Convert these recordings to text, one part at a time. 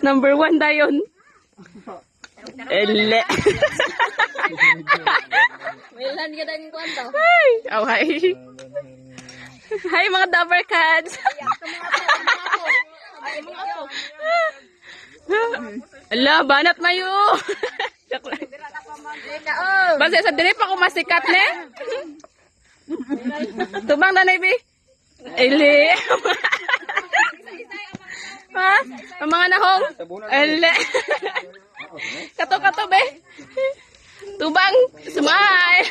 Number 1 dayon. Ele. Milan ka din kwento. Ay, oh, hi. Hi mga Dabber Cats. Ala, banat mayo. Basta sa dire pa ko masikat ne. Tubang na bi. Ele. Ha? Ang mga nahong. Ele. Kato-kato be. Tubang, smile.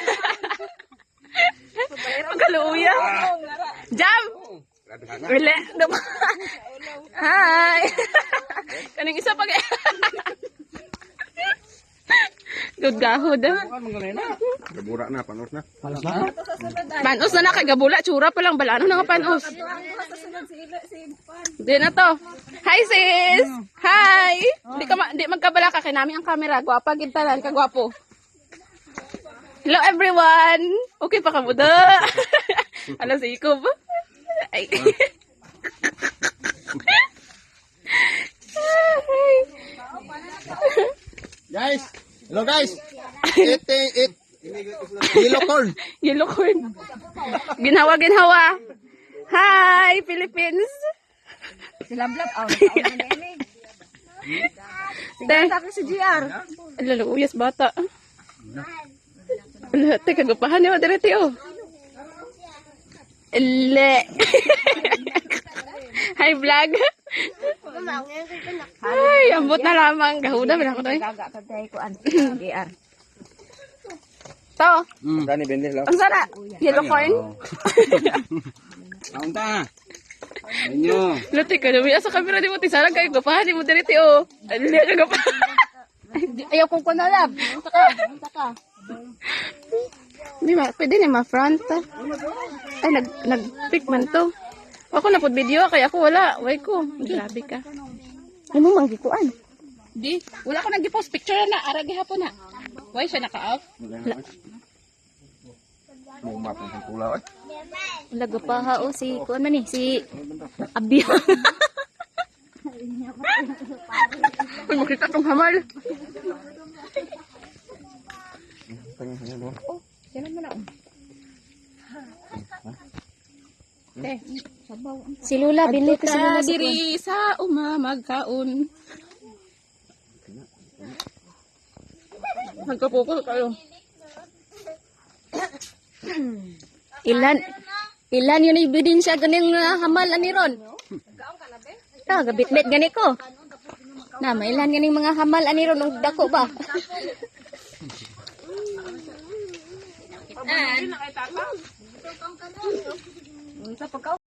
Pagkaluya. Jam. Ele. Hi. Kaning isa pag gagahod. Gabura na, panos na. Panos na kay gabula, tsura pa lang balano na nga panos. Di na to. Hi sis. Hi. Di magkabala ka kay nami ang camera, gwapa gid tanan, kagwapo. Hello everyone. Okay pa ka mo da. Ala si Ikob. Ay. Guys! Hello guys! Eat yellow corn. Yellow corn. Ginhawa. Hi, Philippines. Sila vlog. Oh, nakauna na yan eh. Sige sa akin si GR. Lalo, uyas bata. Teka, kagapahan niyo, direti oh. Ele. Hi, vlog. Ay, ambot na lamang. Gahuda, bilang ko to eh. Gagakagay ko an. GR. To, Dani, bende lang. ang sana. Yellow corn. Kaunta! Inyo! Lati ka, nabi sa camera di mo, tisarang kayo, gapahan di mo direti oh. Ele, kagapahan. Ayaw kong kunalab. Unta ka. Di ba, pwede na ma-front. Ay, nag-pick man to. Ako na pod video, kaya ako wala. Way ko. Grabe ka. Ano manggikuan? Di, wala ko nag-post picture na. Aragi hapon na. Why siya naka-off? Mumap ng tulaw eh. Lagapaha o si kuan man ni si Abdi. Uy, makita tong hamal. Yan man na. Si Lula binli ko si Lula sa kuan. Diri sa magkaon. Magkapupo kayo. Ilan yun ebidensya ganing hamal ani ron. Ta gabit-bit gani ko. Na mailan ganing mga hamal ani ron ug dako ba?